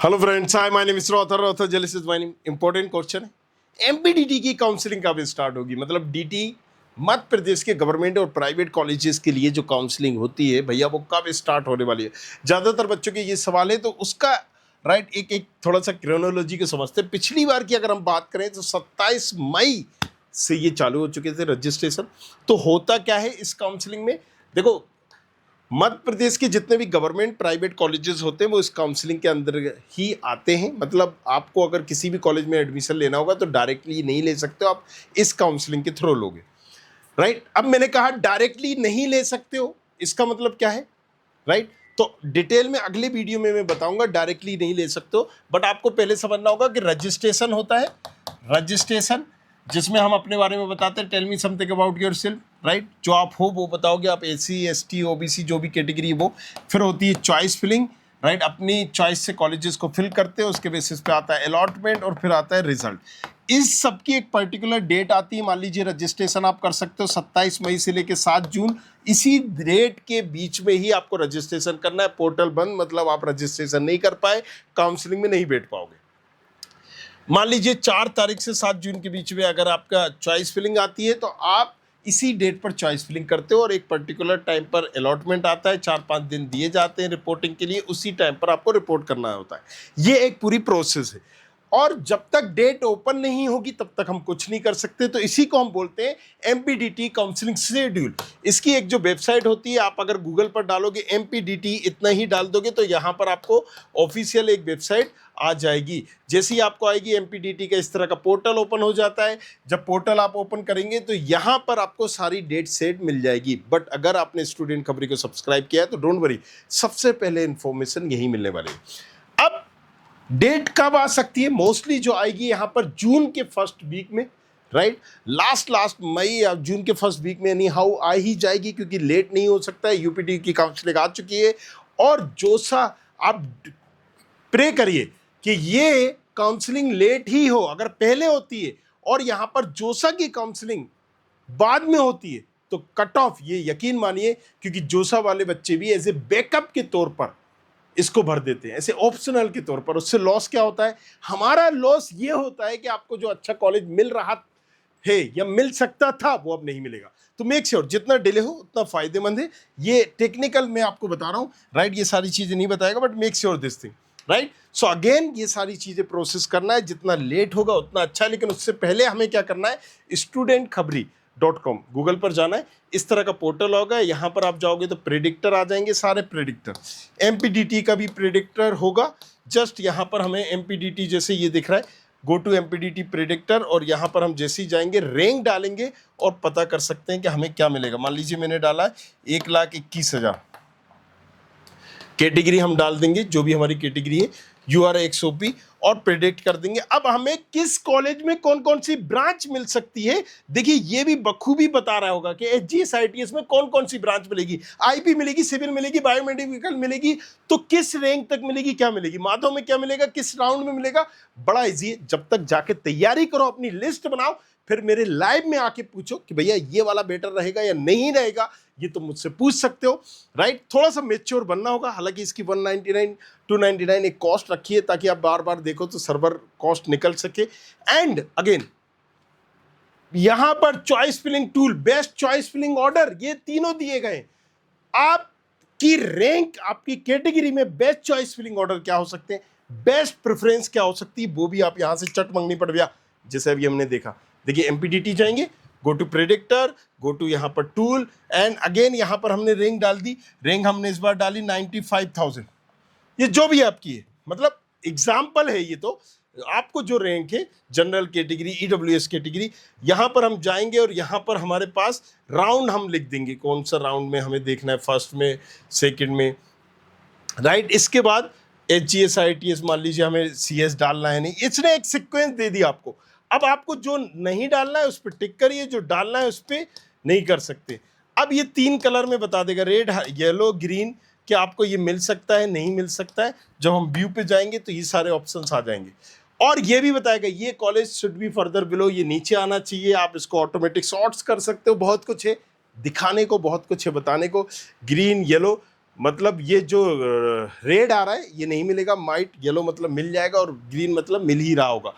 Hello friends, hi my name is रॉथर जेलिस is my name. Important question है, MPDT की काउंसलिंग कब स्टार्ट होगी? मतलब डीटी मध्य प्रदेश के गवर्नमेंट और प्राइवेट कॉलेजेस के लिए जो काउंसलिंग होती है भैया, वो कब स्टार्ट होने वाली है? ज़्यादातर बच्चों के ये सवाल है, तो उसका राइट एक एक थोड़ा सा क्रोनोलॉजी को समझते हैं। पिछली बार की अगर हम बात करें तो 27 मई से ये चालू हो चुके थे रजिस्ट्रेशन। तो होता क्या है इस काउंसलिंग में? देखो, मध्य प्रदेश के जितने भी गवर्नमेंट प्राइवेट कॉलेजेस होते हैं वो इस काउंसलिंग के अंदर ही आते हैं। मतलब आपको अगर किसी भी कॉलेज में एडमिशन लेना होगा तो डायरेक्टली नहीं ले सकते हो, आप इस काउंसलिंग के थ्रू लोगे। राइट, अब मैंने कहा डायरेक्टली नहीं ले सकते हो, इसका मतलब क्या है? राइट, तो डिटेल में अगले वीडियो में मैं बताऊंगा डायरेक्टली नहीं ले सकते हो। बट आपको पहले समझना होगा कि रजिस्ट्रेशन होता है, रजिस्ट्रेशन जिसमें हम अपने बारे में बताते हैं, tell me something about yourself. Right, जो आप हो वो बताओगे, आप एससी एसटी ओबीसी जो भी कैटेगरी है वो। फिर होती है चॉइस फिलिंग। राइट, अपनी चॉइस से कॉलेजेस को फिल करते हैं, उसके बेसिस पे आता है अलॉटमेंट और फिर आता है रिजल्ट। इस सब की एक पर्टिकुलर डेट आती है। मान लीजिए रजिस्ट्रेशन आप कर सकते हो 27 मई से लेकर 7 जून, इसी डेट के बीच में ही आपको रजिस्ट्रेशन करना है। पोर्टल बंद मतलब आप रजिस्ट्रेशन नहीं कर पाए, काउंसलिंग में नहीं बैठ पाओगे। मान लीजिए 4 तारीख से 7 जून के बीच में अगर आपका चॉइस फिलिंग आती है तो आप इसी डेट पर चॉइस फिलिंग करते हो और एक पर्टिकुलर टाइम पर अलॉटमेंट आता है। 4-5 दिन दिए जाते हैं रिपोर्टिंग के लिए, उसी टाइम पर आपको रिपोर्ट करना होता है। ये एक पूरी प्रोसेस है और जब तक डेट ओपन नहीं होगी तब तक हम कुछ नहीं कर सकते। तो इसी को हम बोलते हैं एमपीडीटी काउंसलिंग शेड्यूल। इसकी एक जो वेबसाइट होती है, आप अगर गूगल पर डालोगे एमपीडीटी इतना ही डाल दोगे तो यहाँ पर आपको ऑफिशियल एक वेबसाइट आ जाएगी। जैसे ही आपको आएगी एमपीडीटी का इस तरह का पोर्टल ओपन हो जाता है। जब पोर्टल आप ओपन करेंगे तो यहाँ पर आपको सारी डेट सेट मिल जाएगी। बट अगर आपने स्टूडेंट खबरी को सब्सक्राइब किया है तो डोंट वरी, सबसे पहले इंफॉर्मेशन यही मिलने वाली है। अब डेट कब आ सकती है? मोस्टली जो आएगी यहाँ पर जून के फर्स्ट वीक में। राइट, लास्ट मई या जून के फर्स्ट वीक में एनी हाउ आ ही जाएगी, क्योंकि लेट नहीं हो सकता है। यूपीटी की काउंसलिंग आ चुकी है और जो सा आप प्रे करिए कि ये काउंसलिंग लेट ही हो। अगर पहले होती है और यहाँ पर जोसा की काउंसलिंग बाद में होती है तो कट ऑफ, ये यकीन मानिए, क्योंकि जोसा वाले बच्चे भी एज ए बैकअप के तौर पर इसको भर देते हैं, ऐसे ऑप्शनल के तौर पर। उससे लॉस क्या होता है? हमारा लॉस ये होता है कि आपको जो अच्छा कॉलेज मिल रहा है या मिल सकता था वो अब नहीं मिलेगा। तो मेक श्योर जितना डिले हो उतना फायदेमंद है। ये टेक्निकल मैं आपको बता रहा हूँ। राइट, ये सारी चीजें नहीं बताएगा but make sure this thing. Right, so again ये सारी चीजें प्रोसेस करना है, जितना लेट होगा उतना अच्छा है। लेकिन उससे पहले हमें क्या करना है? स्टूडेंट खबरी .com गूगल पर जाना है। इस तरह का पोर्टल होगा, यहाँ पर आप जाओगे तो प्रेडिक्टर आ जाएंगे, सारे प्रेडिक्टर। एमपीडीटी का भी प्रेडिक्टर होगा। जस्ट यहाँ पर हमें एमपीडीटी जैसे ये दिख रहा है, गो टू एमपीडीटी प्रेडिक्टर, और यहाँ पर हम जैसे ही जाएंगे रैंक डालेंगे और पता कर सकते हैं कि हमें क्या मिलेगा। मान लीजिए मैंने डाला 1,21,000, कैटेगरी हम डाल देंगे जो भी हमारी कैटेगरी है, UR1OP, और प्रेडिक्ट कर देंगे। अब हमें किस कॉलेज में कौन कौन सी ब्रांच मिल सकती है, देखिए ये भी बखूबी बता रहा होगा कि एचजीएस आईटीएस में कौन कौन सी ब्रांच मिलेगी। आईपी मिलेगी, सिविल मिलेगी, बायोमेडिकल मिलेगी, तो किस रैंक तक मिलेगी, क्या मिलेगी, माधव में क्या मिलेगा, किस राउंड में मिलेगा। बड़ा इजी है। जब तक जाके तैयारी करो, अपनी लिस्ट बनाओ, फिर मेरे लाइव में आके पूछो कि भैया ये वाला बेटर रहेगा या नहीं रहेगा, ये तो मुझसे पूछ सकते हो। राइट, थोड़ा सा मेच्योर बनना होगा। हालांकि इसकी 199 299 एक कॉस्ट रखी है ताकि आप बार बार देखो तो सर्वर कॉस्ट निकल सके। एंड अगेन यहां पर choice filling tool, best choice filling order, ये तीनों दिए गए। आपकी रैंक, आपकी कैटेगरी में बेस्ट चॉइस फिलिंग ऑर्डर क्या हो सकते हैं, बेस्ट प्रेफरेंस क्या हो सकती है, वो भी आप यहां से चट मंगनी पड़ गया। जैसे अभी हमने देखा, देखिए एमपीडीटी जाएंगे, go to predictor, go to यहाँ पर टूल, एंड अगेन यहाँ पर हमने रैंक डाल दी। रैंक हमने इस बार डाली 95,000, ये जो भी आपकी है, मतलब एग्जाम्पल है ये। तो आपको जो रैंक है, जनरल कैटेगरी, ईडब्ल्यूएस कैटेगरी, यहाँ पर हम जाएंगे और यहाँ पर हमारे पास राउंड हम लिख देंगे, कौन सा राउंड में हमें देखना है, फर्स्ट में, सेकंड में। राइट, इसके बाद एचजीएस आईटीएस, मान लीजिए हमें सीएस डालना है नहीं, इसने एक सीक्वेंस दे दी आपको। अब आपको जो नहीं डालना है उस पर टिक करिए, जो डालना है उस पर नहीं कर सकते। अब ये 3 कलर में बता देगा, रेड, येलो, ग्रीन, कि आपको ये मिल सकता है, नहीं मिल सकता है। जब हम व्यू पे जाएंगे तो ये सारे ऑप्शंस आ जाएंगे और ये भी बताएगा ये college should be further below, ये नीचे आना चाहिए। आप इसको ऑटोमेटिक सॉर्ट्स कर सकते हो। बहुत कुछ है दिखाने को, बहुत कुछ है बताने को। ग्रीन, येलो, मतलब ये जो रेड आ रहा है ये नहीं मिलेगा, वाइट येलो मतलब मिल जाएगा और ग्रीन मतलब मिल ही रहा होगा।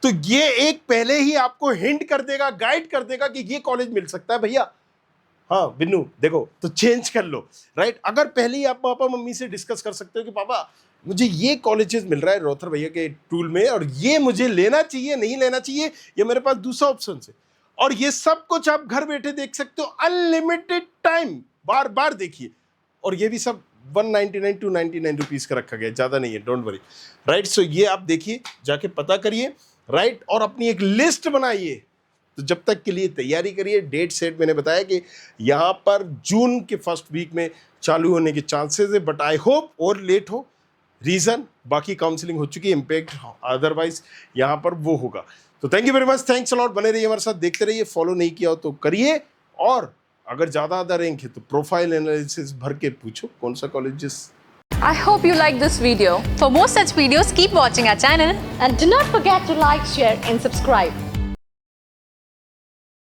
तो ये एक पहले ही आपको हिंट कर देगा, गाइड कर देगा कि ये कॉलेज मिल सकता है भैया। हाँ बिन्नू देखो तो चेंज कर लो, राइट। अगर पहले ही आप पापा मम्मी से डिस्कस कर सकते हो कि पापा मुझे ये कॉलेजेस मिल रहा है रोथर भैया के टूल में और ये मुझे लेना चाहिए नहीं लेना चाहिए, ये मेरे पास दूसरा ऑप्शन है। और ये सब कुछ आप घर बैठे देख सकते हो, अनलिमिटेड टाइम, बार बार देखिए। और ये भी सब 199 299 रुपीज का रखा गया, ज्यादा नहीं है, डोंट वरी, राइट। सो ये आप देखिए, जाके पता करिए, राइट, और अपनी एक लिस्ट बनाइए। तो जब तक के लिए तैयारी करिए। डेट सेट मैंने बताया कि यहाँ पर जून के फर्स्ट वीक में चालू होने के चांसेस है, बट आई होप और लेट हो। रीजन बाकी काउंसलिंग हो चुकी है, इम्पैक्ट अदरवाइज यहाँ पर वो होगा। तो thank you very much, thanks a lot, बने रहिए हमारे साथ, देखते रहिए। फॉलो नहीं किया हो तो करिए, और अगर ज़्यादा आधा रैंक है तो प्रोफाइल एनालिसिस भर के पूछो कौन सा colleges. I hope you like this video. For more such videos, keep watching our channel. And do not forget to like, share and subscribe.